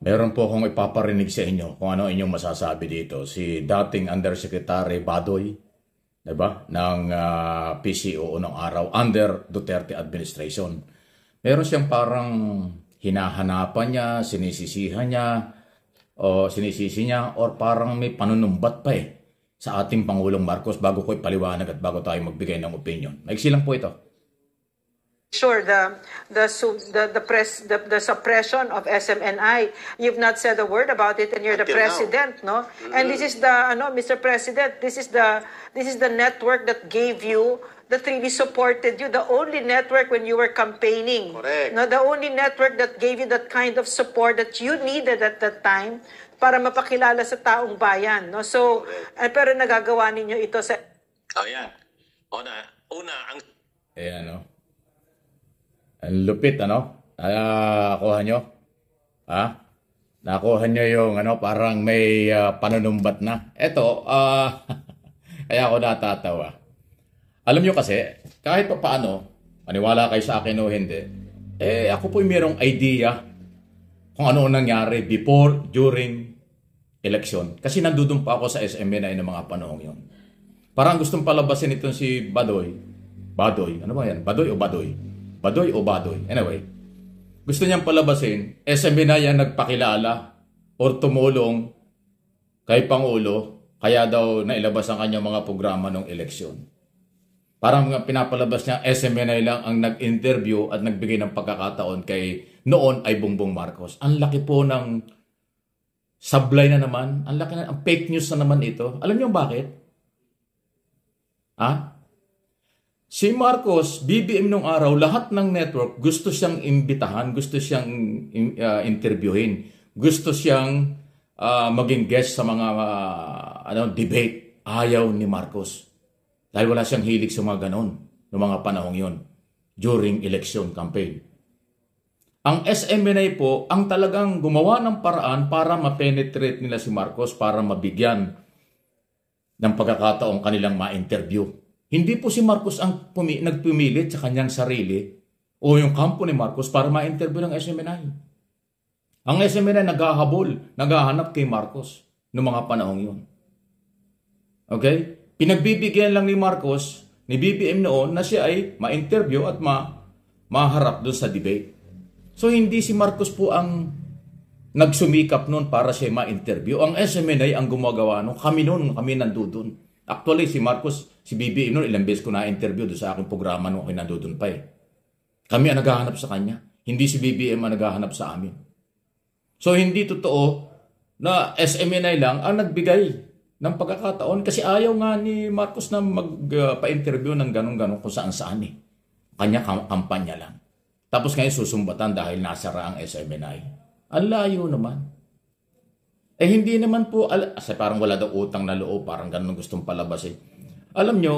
Meron po akong ipaparinig sa inyo kung ano inyong masasabi dito. Si dating Undersecretary Badoy, diba? Ng PCO noong araw, under Duterte administration. Meron siyang parang hinahanapan niya, sinisisihan niya, o sinisisi niya, or parang may panunumbat pa sa ating Pangulong Marcos bago ko ipaliwanag at bago tayo magbigay ng opinion. Maiksi lang po ito. Sure, the suppression of SMNI. You've not said a word about it, and you're the president, no? And this is the Mr. President, this is the network that gave you, that really supported you, the only network when you were campaigning. Correct. No, the only network that gave you that kind of support that you needed at that time para mapakilala sa taong bayan, no? So, pero nagagawa ninyo ito sa... Oh, yan. Una, ang... Ayan, no? Ang lupit, ano? Nakuha nyo? Ha? Nakuha nyo yung, parang may panunumbat na. Eto, kaya ako natatawa. Alam nyo kasi, kahit pa paano, maniwala kayo sa akin o hindi, ako po yung mayroong idea kung ano nangyari before, during election. Kasi nandudun pa ako sa SMNI ng mga panahong yun. Parang gustong palabasin itong si Badoy. Badoy, ano ba yan? Badoy o Badoy? Badoy o Badoy? Anyway, gusto niyang palabasin, SMNI ang nagpakilala or tumulong kay Pangulo, kaya daw nailabas ang kanyang mga programa ng eleksyon. Parang pinapalabas niya, SMNI lang ang nag-interview at nagbigay ng pagkakataon kay noon ay Bongbong Marcos. Ang laki po ng sablay na naman, ang laki na, ang fake news na naman ito. Alam niyo bakit? Si Marcos, BBM nung araw, lahat ng network gusto siyang imbitahan, gusto siyang interviewin, gusto siyang maging guest sa mga debate. Ayaw ni Marcos. Dahil wala siyang hilig sa mga ganon noong mga panahong yon during election campaign. Ang SMNI po, ang talagang gumawa ng paraan para ma-penetrate nila si Marcos, para mabigyan ng pagkakataong kanilang ma-interview. Hindi po si Marcos ang nagpumilit sa kanyang sarili o yung kampo ni Marcos para ma-interview ng SMNI. Ang SMNI naghahabol, naghahanap kay Marcos noong mga panahong yun. Okay? Pinagbibigyan lang ni Marcos, ni BBM noon, na siya ay ma-interview at maharap doon sa debate. So hindi si Marcos po ang nagsumikap noon para siya ma-interview. Ang SMNI ang gumagawa noon. Kami nandudun. Actually, si Marcos, si BBM noon, ilang beses ko na-interview doon sa aking programa noon, ako nandudun pa Kami ang naghahanap sa kanya. Hindi si BBM ang naghahanap sa amin. So hindi totoo na SMNI lang ang nagbigay ng pagkakataon kasi ayaw nga ni Marcos na magpa-interview ng ganun-ganun kung saan-saan Kanya kampanya lang. Tapos ngayon susumbatan dahil nasara ang SMNI. Ang layo naman. Hindi naman po, parang wala daw utang na loob, parang ganun gustong palabasin. Alam nyo,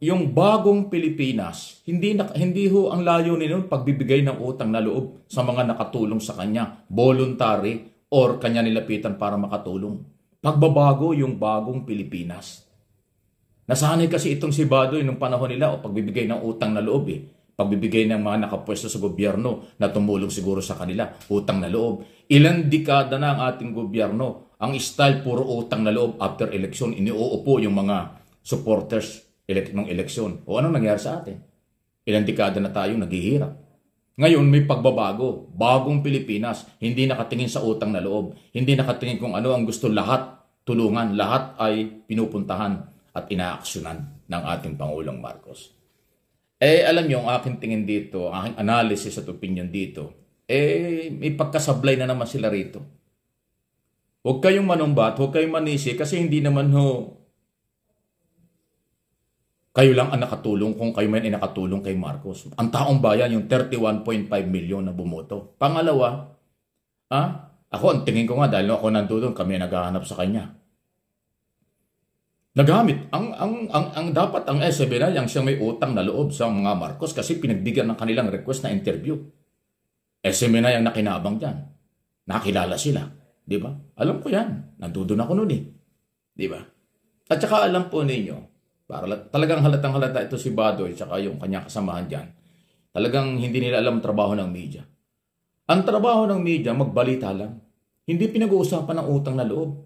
yung bagong Pilipinas, hindi ho ang layo nila pagbibigay ng utang na loob sa mga nakatulong sa kanya, voluntary or kanya nilapitan para makatulong. Pagbabago yung bagong Pilipinas. Nasanay kasi itong si Badoy nung panahon nila o pagbibigay ng utang na loob Pagbibigay ng mga nakapwesto sa gobyerno na tumulong siguro sa kanila, utang na loob. Ilang dekada na ang ating gobyerno, ang style puro utang na loob after election, iniuupo yung mga supporters ng eleksyon. O anong nangyari sa atin? Ilang dekada na tayong naghihirap. Ngayon may pagbabago, bagong Pilipinas, hindi nakatingin sa utang na loob, hindi nakatingin kung ano ang gusto lahat, tulungan, lahat ay pinupuntahan at inaaksyonan ng ating Pangulong Marcos. Alam niyo, ang aking tingin dito, ang aking analysis at opinion dito, may pagkasablay na naman sila rito. Huwag kayong manumbat, huwag kayong manisi, kasi hindi naman kayo lang ang nakatulong kung kayo man ay nakatulong kay Marcos. Ang taong bayan, yung 31.5 million na bumoto. Pangalawa, ako, ang tingin ko nga, dahil ako nandun, kami naghahanap sa kanya. Nagamit. Ang dapat ang SMNI ang siyang may utang na loob sa mga Marcos kasi pinagbigyan ng kanilang request na interview. SMNI ang nakinabang dyan. Nakilala sila. Di ba? Alam ko yan. Nandudun ako noon Di ba? At saka alam po ninyo, talagang halatang halata ito si Badoy at yung kanyang kasamahan dyan. Talagang hindi nila alam ang trabaho ng media. Ang trabaho ng media, magbalita lang. Hindi pinag-uusapan ng utang na loob.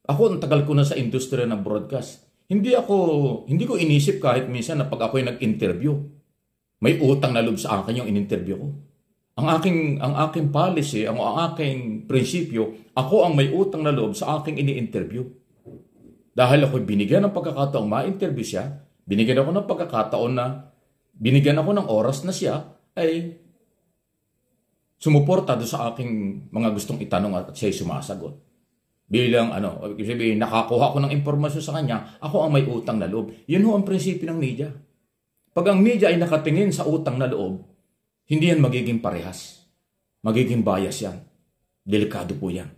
Ako, ang tagal ko na sa industriya ng broadcast. Hindi ko inisip kahit minsan na pag ako'y nag-interview, may utang na loob sa akin yung in-interview ko. Ang aking policy, ang aking prinsipyo, ako ang may utang na loob sa aking ini-interview. Dahil ako'y binigyan ng pagkakataong ma-interview siya, binigyan ako ng pagkakataon na, binigyan ako ng oras na siya ay sumuporta doon sa aking mga gustong itanong at siya'y sumasagot. Bilang nakakuha ko ng impormasyon sa kanya, ako ang may utang na loob. Yun ho ang prinsipyo ng media. Pag ang media ay nakatingin sa utang na loob, hindi yan magiging parehas. Magiging bias yan. Delikado po yan.